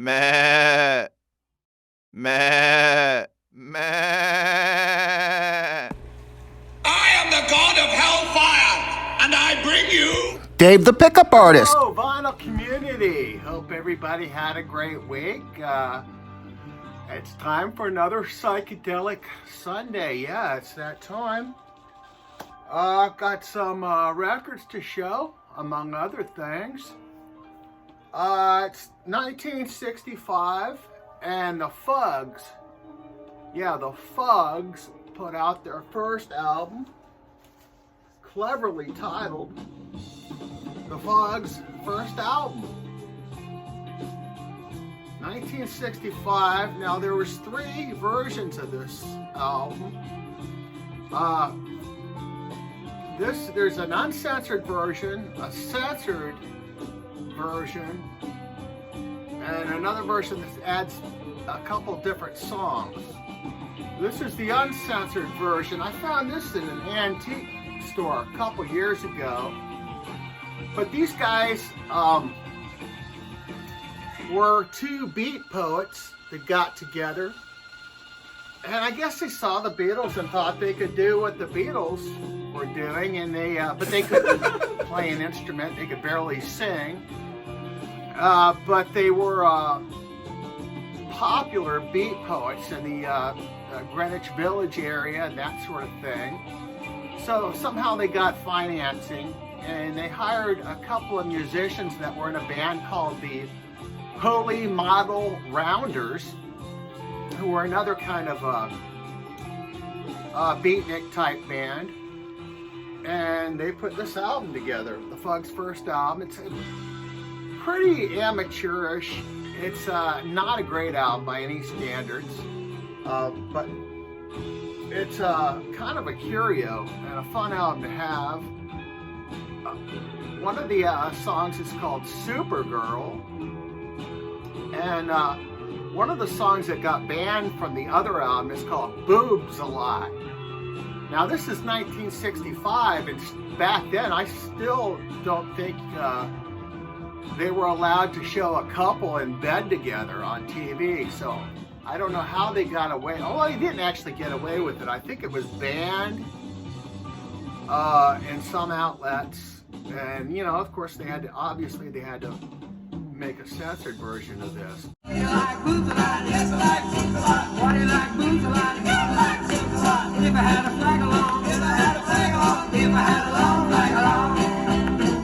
Meh, meh, meh. I am the god of hellfire, and I bring you Dave the Pickup Artist. Hello, vinyl community. Hope everybody had a great week. It's time for another Psychedelic Sunday. Yeah, it's that time. I've got some records to show, among other things. It's 1965, and the Fugs, the Fugs put out their first album, cleverly titled The Fugs' First Album. 1965. Now there was 3 versions of this album. There's an uncensored version, a censored version, and another version that adds a couple different songs. This is the uncensored version. I found this in an antique store a couple years ago. But these guys were 2 beat poets that got together, and I guess they saw the Beatles and thought they could do what the Beatles were doing, and but they couldn't play an instrument. They could barely sing, but they were popular beat poets in the Greenwich Village area and that sort of thing. So somehow they got financing, and they hired a couple of musicians that were in a band called the Holy Model Rounders, who were another kind of beatnik type band, and they put this album together, the Fugs' first album. It's pretty amateurish. It's not a great album by any standards, but it's kind of a curio and a fun album to have. One of the songs is called Supergirl, and one of the songs that got banned from the other album is called Boobs a Lot. Now this is 1965, and back then I still don't think they were allowed to show a couple in bed together on TV, so I don't know how they got away. Oh, they didn't actually get away with it. I think it was banned in some outlets, and of course they had to make a censored version of this. You like boobs a lot, yes I like boobs a lot. Why do you like boobs a lot? Yes I like boobs a lot. If I had a flag along, if I had a flag along, if I had a long flag along,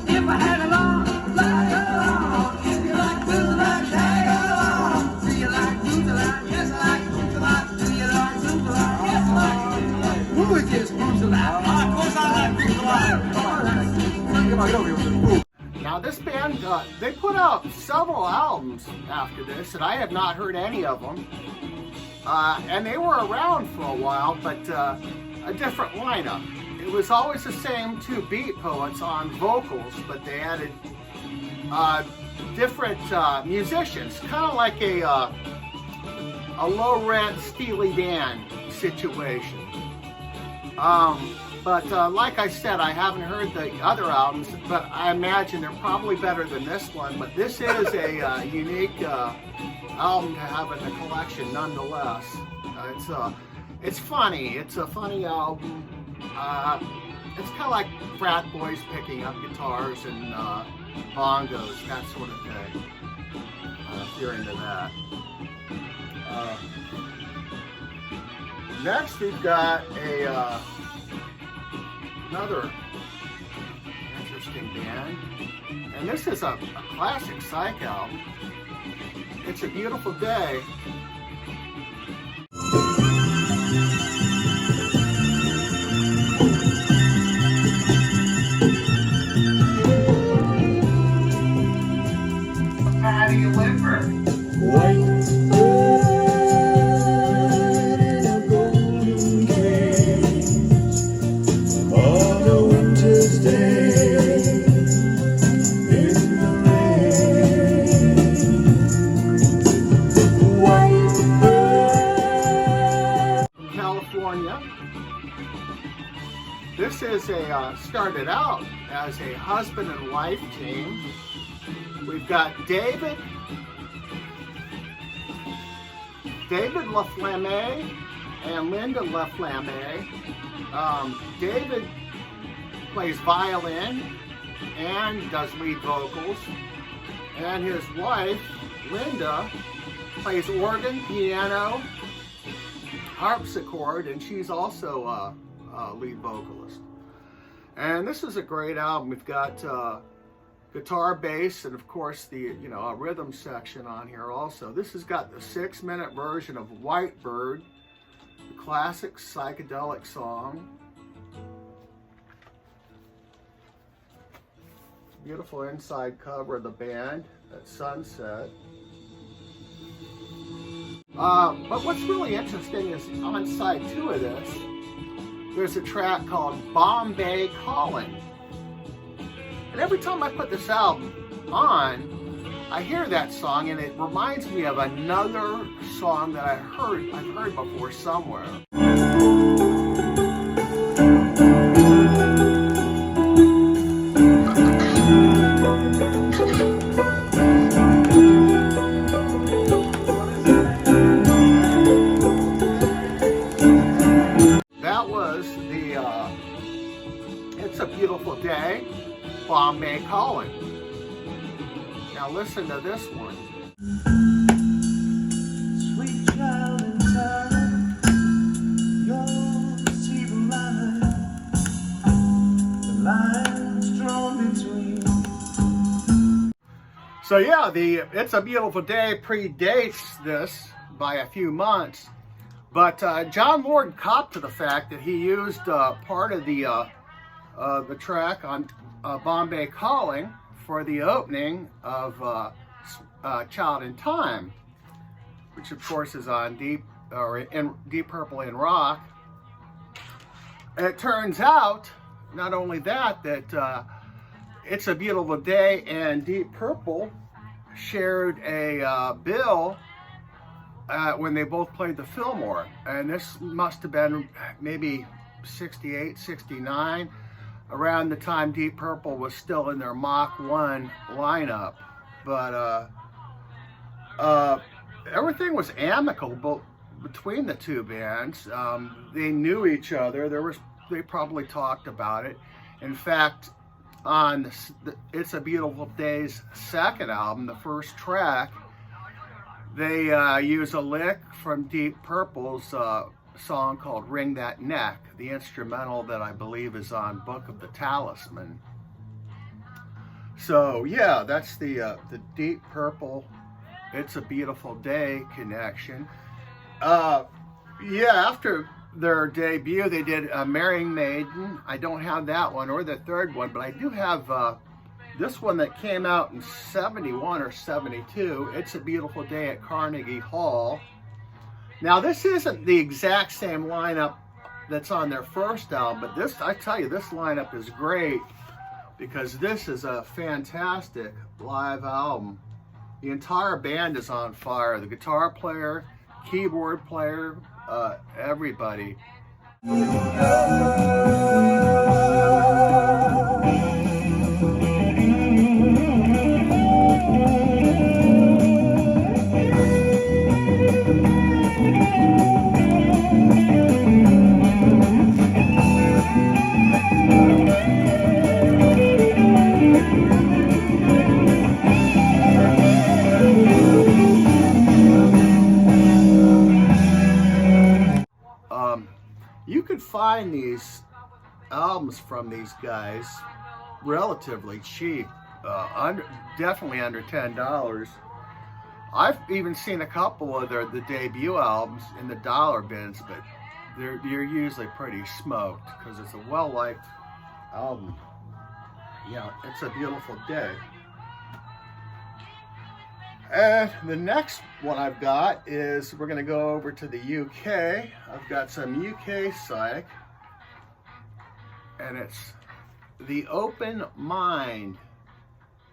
if I had a long flag along. If you like boobs a lot, tag along. Do you like boobs a lot? Yes I like boobs a lot. Do you like boobs a lot? Yes I like boobs a lot. Who is this boobs a lot? Of course I like boobs a lot. Now this band, they put out several albums after this, and I have not heard any of them. And they were around for a while, but a different lineup. It was always the same 2 beat poets on vocals, but they added different musicians, kind of like a low-rent Steely Dan situation. But like I said, I haven't heard the other albums, but I imagine they're probably better than this one. But this is a unique album to have in the collection nonetheless. It's funny. It's a funny album. It's kind of like frat boys picking up guitars and bongos, that sort of thing, if you're into that. Next we've got another interesting band, and this is a classic psych album. It's a Beautiful Day. Patty Whipper. White This is started out as a husband and wife team. We've got David David LaFlamme and Linda LaFlamme. David plays violin and does lead vocals, and his wife, Linda, plays organ, piano, harpsichord, and she's also a lead vocalist. And this is a great album. We've got guitar, bass, and of course the a rhythm section on here also. This has got the 6-minute version of White Bird, the classic psychedelic song. Beautiful inside cover of the band at sunset. But what's really interesting is on side 2 of this, there's a track called Bombay Calling. And every time I put this album on, I hear that song and it reminds me of another song that I've heard before somewhere. That was the It's a Beautiful Day, Bombay Calling. Now listen to this one. Sweet child in time, you'll see the lines drawn between. So yeah, the It's a Beautiful Day predates this by a few months, but John Lord copped to the fact that he used part of the track on Bombay Calling for the opening of Child in Time, which of course is on Deep Purple in Rock. And it turns out, not only that It's a Beautiful Day and Deep Purple shared a bill when they both played the Fillmore, and this must have been maybe 68, 69, around the time Deep Purple was still in their Mach 1 lineup. But everything was amicable between the two bands. They knew each other. They probably talked about it. In fact, on It's a Beautiful Day's second album, the first track, they use a lick from Deep Purple's song called Ring That Neck, the instrumental that I believe is on Book of the Talisman. So yeah, that's the Deep Purple It's a Beautiful Day connection. Yeah, after their debut, they did Marrying Maiden. I don't have that one or the third one, but I do have this one that came out in 71 or 72, It's a Beautiful Day at Carnegie Hall. Now, this isn't the exact same lineup that's on their first album, but this, I tell you, this lineup is great because this is a fantastic live album. The entire band is on fire. The guitar player, keyboard player, everybody. You could find these albums from these guys relatively cheap, definitely under $10. I've even seen a couple of the debut albums in the dollar bins, but they're usually pretty smoked because it's a well-liked album. Yeah, It's a Beautiful Day. And the next one I've got is, we're going to go over to the UK. I've got some UK psych, and it's The Open Mind.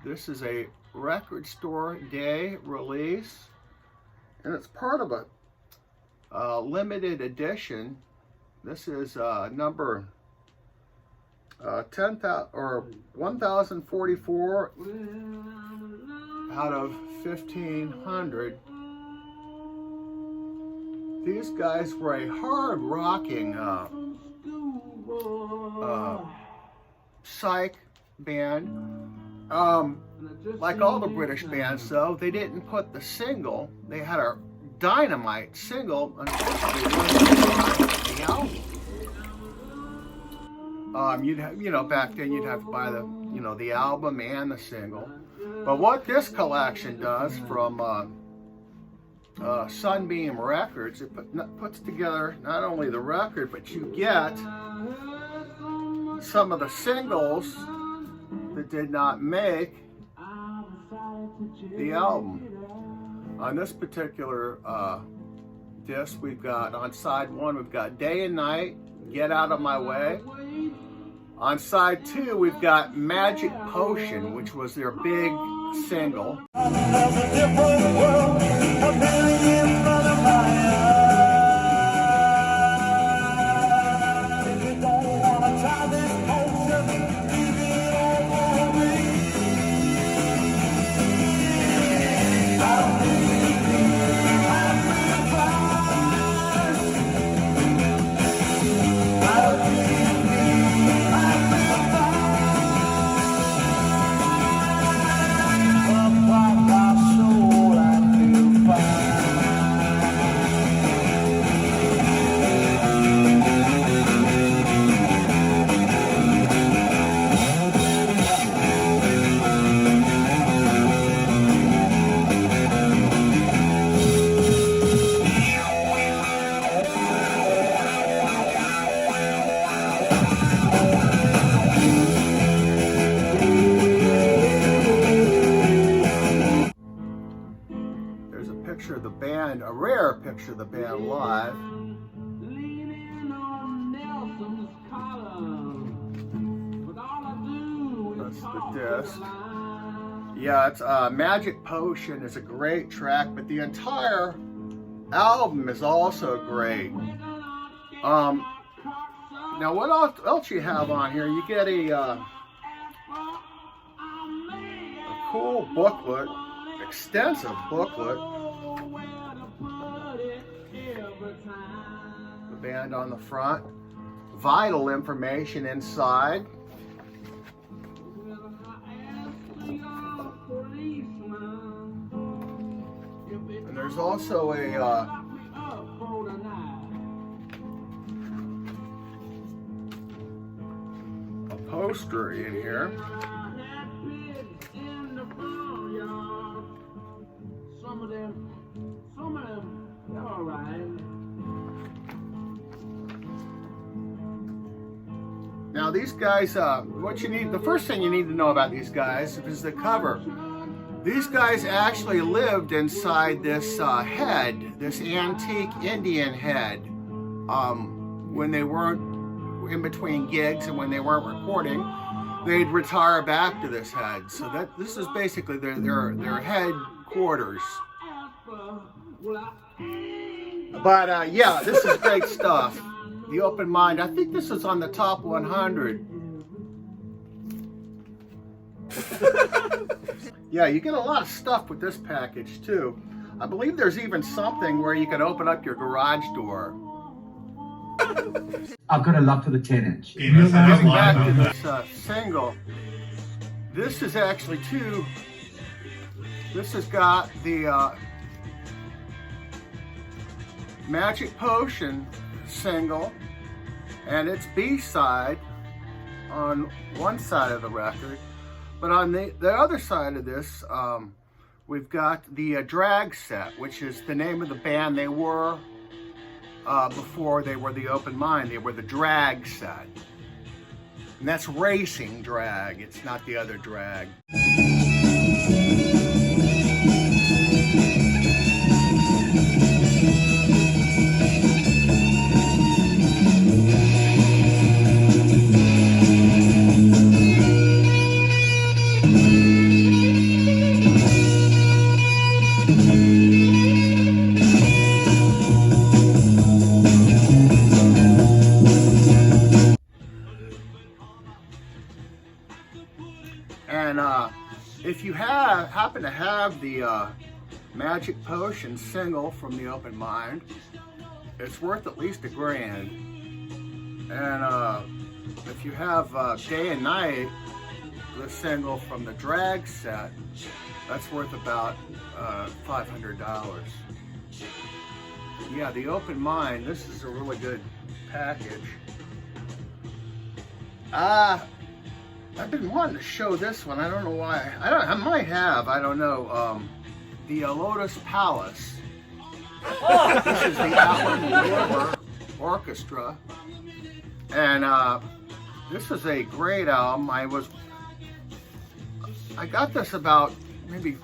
This is a record store day release, and it's part of a limited edition. This is number 10,000 or 1044 out of 1500. These guys were a hard rocking psych band. Like all the British bands, though, they didn't put the single. They had a dynamite single. Unfortunately, the album. You'd have, back then you'd have to buy the, the album and the single. But what this collection does from Sunbeam Records, it puts together not only the record, but you get some of the singles that did not make the album. On this particular disc, we've got on side 1, we've got Day and Night, Get Out of My Way. On side 2, we've got Magic Potion, which was their big single. Of the band, a rare picture of the band live. That's the disc. Yeah, it's Magic Potion is a great track, but the entire album is also great. Now, what else you have on here? You get a cool booklet, extensive booklet. The band on the front, vital information inside. And there's also a poster in here. Some of them, they're all right. Now these guys, the first thing you need to know about these guys is the cover. These guys actually lived inside this head, this antique Indian head, when they weren't in between gigs and when they weren't recording. They'd retire back to this head. So this is basically their headquarters. But yeah, this is great stuff. The Open Mind. I think this is on the top 100. Yeah, you get a lot of stuff with this package too. I believe there's even something where you can open up your garage door. I've got a love for the 10-inch. Getting back to this single, this is actually this has got the Magic Potion single and its B-side on one side of the record, but on the other side of this, we've got the Drag Set, which is the name of the band they were before they were the Open Mind. They were the Drag Set, and that's racing drag. It's not the other drag. And if you happen to have the Magic Potion single from the Open Mind, it's worth at least $1,000. And if you have Day and Night, the single from the Drag set, that's worth about $500. Yeah, the Open Mind, this is a really good package. I've been wanting to show this one. I don't know why. I might have. I don't know. The Lotus Palace. This is the Alan Wilbur Orchestra, and this is a great album. I got this about maybe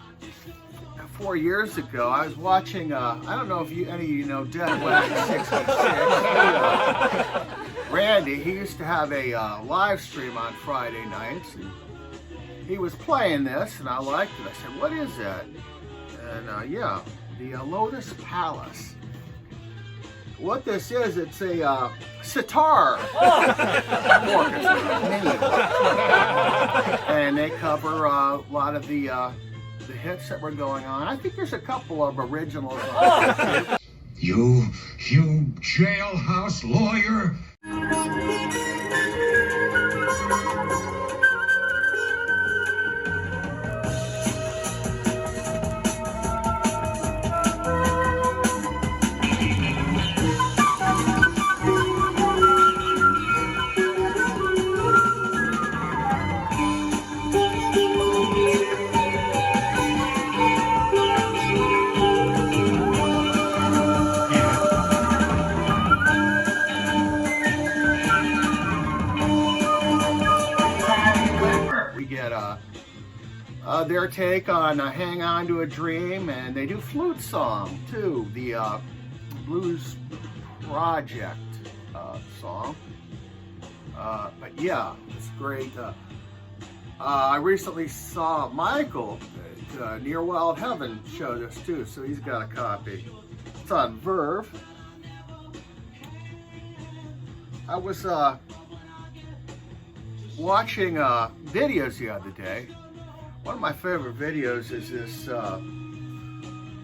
4 years ago. I was watching. I don't know if any of you know Dead Wax 66. Randy, he used to have a live stream on Friday nights, and he was playing this, and I liked it. I said, "What is that?" And yeah, the Lotus Palace. What this is, it's a sitar orchestra, and they cover a lot of the hits that were going on. I think there's a couple of originals on it. You jailhouse lawyer. Their take on Hang On to a Dream, and they do Flute Song too, the Blues Project song. But yeah, it's great. I recently saw Michael at Near Wild Heaven show this too, so he's got a copy. It's on Verve. I was watching videos the other day. One of my favorite videos is this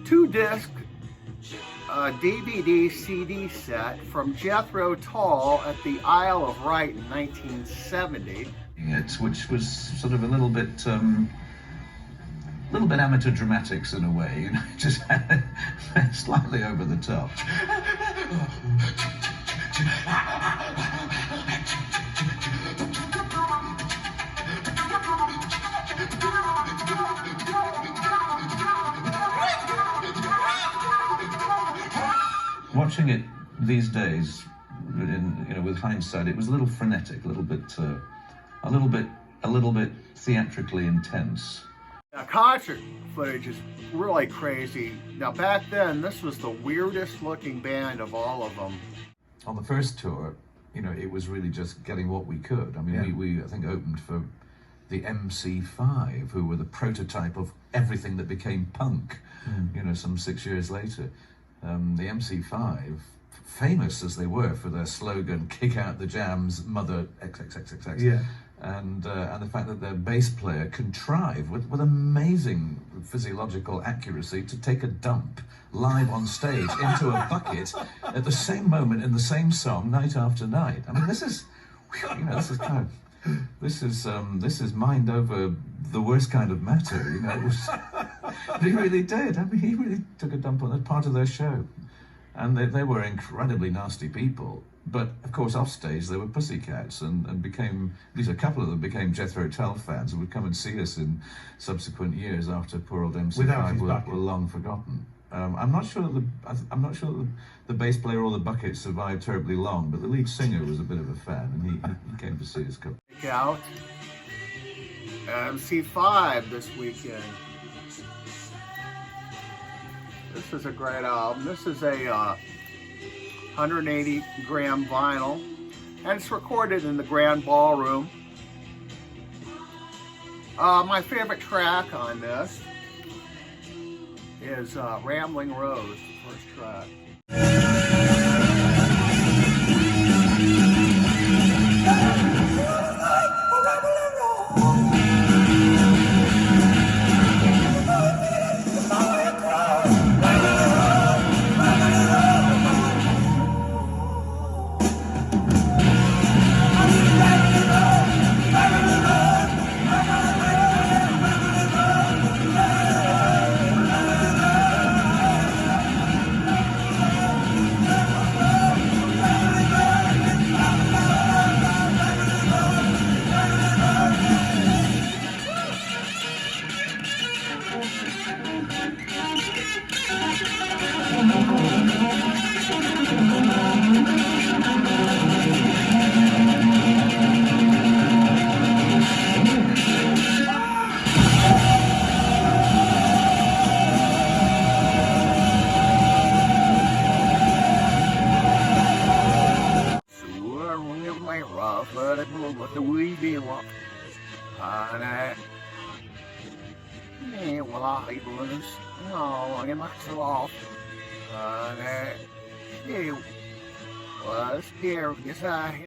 2-disc DVD CD set from Jethro Tull at the Isle of Wight in 1970. Which was sort of a little bit amateur dramatics in a way, you know, just slightly over the top. Watching it these days, with hindsight, it was a little frenetic, a little bit theatrically intense. Now, concert footage is really crazy. Now, back then, this was the weirdest looking band of all of them. On the first tour, it was really just getting what we could. I mean, we I think opened for the MC5, who were the prototype of everything that became punk, some 6 years later. The MC5, famous as they were for their slogan, "Kick out the jams, mother XXXXX." Yeah. And the fact that their bass player contrived with amazing physiological accuracy to take a dump live on stage into a bucket at the same moment in the same song, night after night. I mean, this is mind over the worst kind of matter. It was. He really did. I mean, he really took a dump on that part of their show, and they were incredibly nasty people. But of course, off stage they were pussycats, and became, at least a couple of them became Jethro Tull fans and would come and see us in subsequent years after poor old MC5 were long forgotten. I'm not sure that the bass player or the bucket survived terribly long, but the lead singer was a bit of a fan, and he came to see us. Check out MC5 this weekend. This is a great album. This is a 180 gram vinyl, and it's recorded in the Grand Ballroom. My favorite track on this is Rambling Rose, the first track. be what? Yeah, well, I was. No, I must have off. It was here because I.